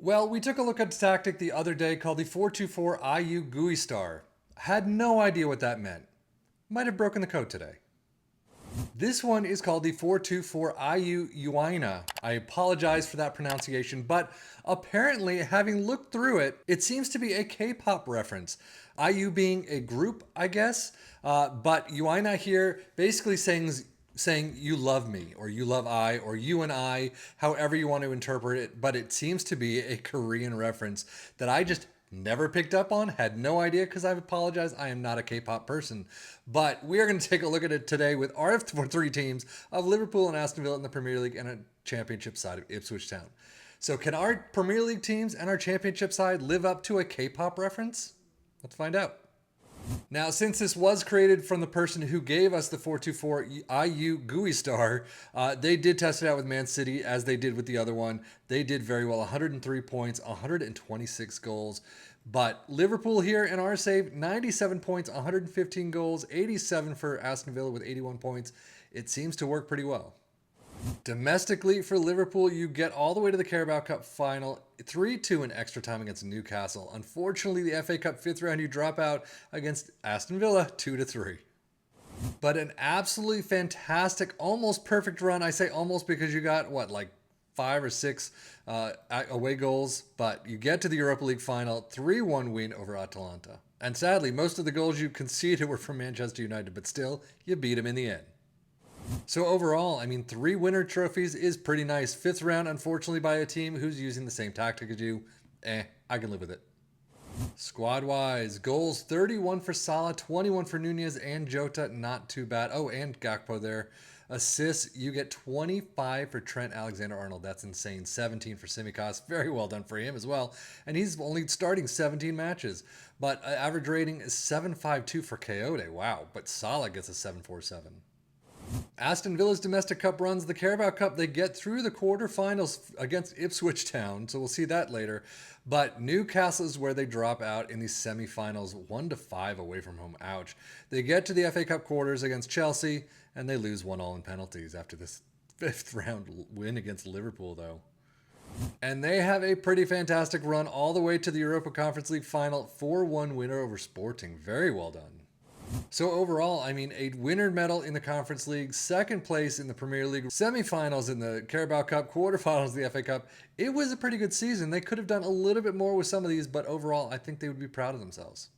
Well, we took a look at a tactic the other day called the 424 IU GUI star. Had no idea what that meant. Might have broken the code today. This one is called the 424 IU Uaena. I apologize for that pronunciation, but apparently, having looked through it, it seems to be a K-pop reference. IU being a group, I guess, but Uaena here basically saying you love me or you love I or you and I, however you want to interpret it, but it seems to be a Korean reference that I just never picked up on, had no idea because I've apologized. I am not a K-pop person. But we are going to take a look at it today with our three teams of Liverpool and Aston Villa in the Premier League and a championship side of Ipswich Town. So can our Premier League teams and our championship side live up to a K-pop reference? Let's find out. Now, since this was created from the person who gave us the 424 IU GUI star, they did test it out with Man City as they did with the other one. They did very well, 103 points, 126 goals. But Liverpool here in our save, 97 points, 115 goals, 87 for Aston Villa with 81 points. It seems to work pretty well. Domestically for Liverpool, you get all the way to the Carabao Cup final, 3-2 in extra time against Newcastle. Unfortunately, the FA Cup fifth round, you drop out against Aston Villa, 2-3. But an absolutely fantastic, almost perfect run. I say almost because you got, like 5 or 6 away goals, but you get to the Europa League final, 3-1 win over Atalanta. And sadly, most of the goals you conceded were from Manchester United, but still, you beat them in the end. So overall, 3 winner trophies is pretty nice. Fifth round, unfortunately, by a team who's using the same tactic as you. I can live with it. Squad-wise, goals 31 for Salah, 21 for Nunez and Jota, not too bad. Oh, and Gakpo there. Assists, you get 25 for Trent Alexander-Arnold. That's insane. 17 for Tsimikas. Very well done for him as well. And he's only starting 17 matches. But average rating is 7.52 for Coyote. Wow. But Salah gets a 7.47. Aston Villa's domestic cup runs the Carabao Cup. They get through the quarterfinals against Ipswich Town, so we'll see that later. But Newcastle is where they drop out in the semifinals, 1-5 away from home. Ouch. They get to the FA Cup quarters against Chelsea, and they lose 1-1 in penalties after this fifth round win against Liverpool, though. And they have a pretty fantastic run all the way to the Europa Conference League final, 4-1 winner over Sporting. Very well done. So overall, a winner medal in the Conference League, second place in the Premier League, semifinals in the Carabao Cup, quarterfinals of the FA Cup. It was a pretty good season. They could have done a little bit more with some of these, but overall, I think they would be proud of themselves.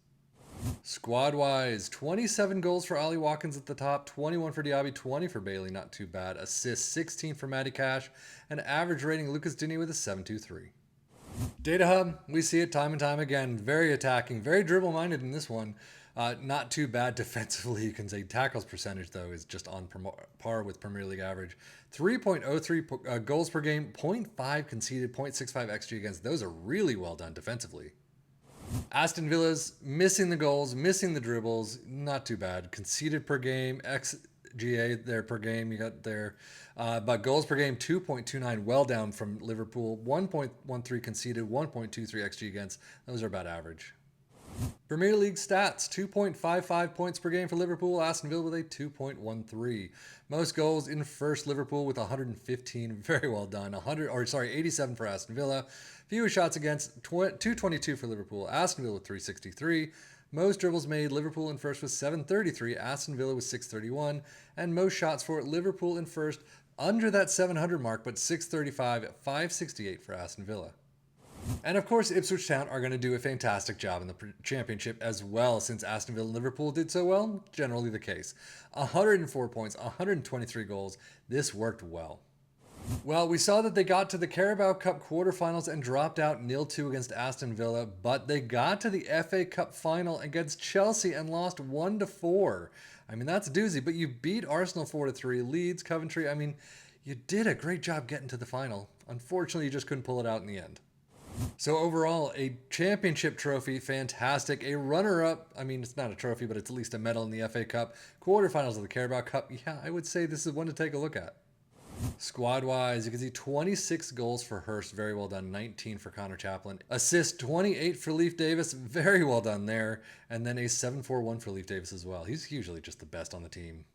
Squad-wise, 27 goals for Ollie Watkins at the top, 21 for Diaby, 20 for Bailey, not too bad. Assists, 16 for Matty Cash, and average rating Lucas Digne with a 7.23. Data Hub, we see it time and time again. Very attacking, very dribble-minded in this one. Not too bad defensively. You can say tackles percentage, though, is just on par with Premier League average. 3.03 goals per game, zero point 0.5 conceded, 0.65 XG against. Those are really well done defensively. Aston Villa's missing the goals, missing the dribbles. Not too bad. Conceded per game, XGA there per game. You got there. But goals per game, 2.29, well down from Liverpool. 1.13 conceded, 1.23 XG against. Those are about average. Premier League stats, 2.55 points per game for Liverpool, Aston Villa with a 2.13. Most goals in first, Liverpool with 115, very well done. 87 for Aston Villa. Fewest shots against, 222 for Liverpool, Aston Villa with 363. Most dribbles made, Liverpool in first with 733, Aston Villa with 631. And most shots for Liverpool in first, under that 700 mark, but 635 at 568 for Aston Villa. And of course, Ipswich Town are going to do a fantastic job in the championship as well, since Aston Villa and Liverpool did so well, generally the case. 104 points, 123 goals. This worked well. Well, we saw that they got to the Carabao Cup quarterfinals and dropped out 0-2 against Aston Villa, but they got to the FA Cup final against Chelsea and lost 1-4. That's a doozy, but you beat Arsenal 4-3, Leeds, Coventry. You did a great job getting to the final. Unfortunately, you just couldn't pull it out in the end. So overall, a championship trophy, fantastic. A runner-up, it's not a trophy, but it's at least a medal in the FA Cup. Quarterfinals of the Carabao Cup, yeah, I would say this is one to take a look at. Squad-wise, you can see 26 goals for Hurst, very well done. 19 for Connor Chaplin. Assist, 28 for Leif Davis, very well done there. And then a 7.41 for Leif Davis as well. He's usually just the best on the team.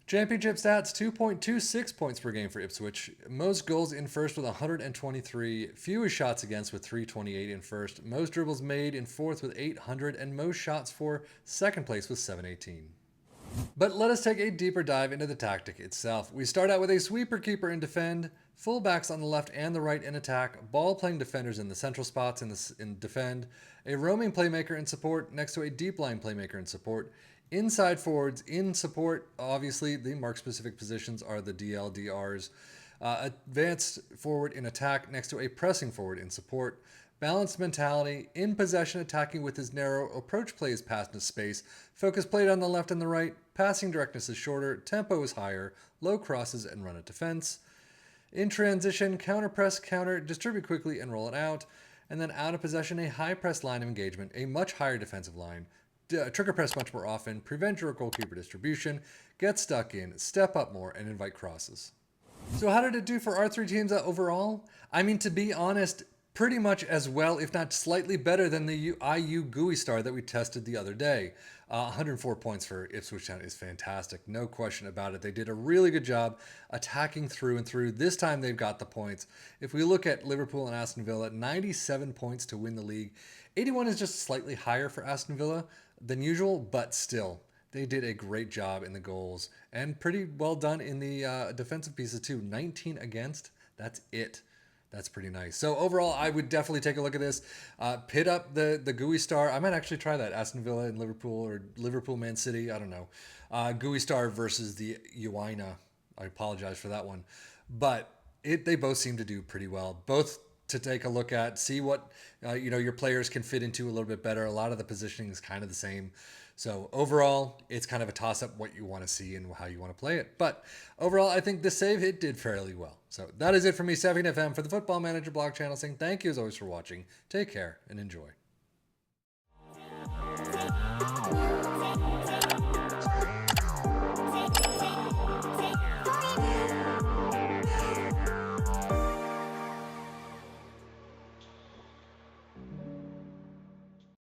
Championship stats 2.26 points per game for Ipswich. Most goals in first with 123. Fewest shots against with 328 in first. Most dribbles made in fourth with 800. And most shots for second place with 718. But let us take a deeper dive into the tactic itself. We start out with a sweeper keeper in defend, fullbacks on the left and the right in attack, ball playing defenders in the central spots in defend, a roaming playmaker in support next to a deep line playmaker in support, inside forwards in support. Obviously, the mark specific positions are the DLDRs. Advanced forward in attack next to a pressing forward in support. Balanced mentality, in possession attacking with his narrow, approach play is passed into space, focus played on the left and the right, passing directness is shorter, tempo is higher, low crosses and run at defense. In transition, counter press, counter, distribute quickly and roll it out. And then out of possession, a high press line of engagement, a much higher defensive line, trigger press much more often, prevent your goalkeeper distribution, get stuck in, step up more, and invite crosses. So how did it do for our three teams overall? I mean, to be honest, pretty much as well, if not slightly better than the IU Uaena that we tested the other day. 104 points for Ipswich Town is fantastic. No question about it. They did a really good job attacking through and through. This time they've got the points. If we look at Liverpool and Aston Villa, 97 points to win the league. 81 is just slightly higher for Aston Villa than usual, but still. They did a great job in the goals and pretty well done in the defensive pieces too. 19 against. That's it. That's pretty nice. So overall, I would definitely take a look at this. Pit up the Uaena. I might actually try that. Aston Villa and Liverpool, or Liverpool Man City. I don't know. Uaena versus the Uaena. I apologize for that one. But they both seem to do pretty well. Both to take a look at, see what your players can fit into a little bit better. A lot of the positioning is kind of the same. So overall, it's kind of a toss-up what you want to see and how you want to play it. But overall, I think the save hit did fairly well. So that is it for me, Savvy FM, for the Football Manager blog channel, saying thank you as always for watching. Take care and enjoy.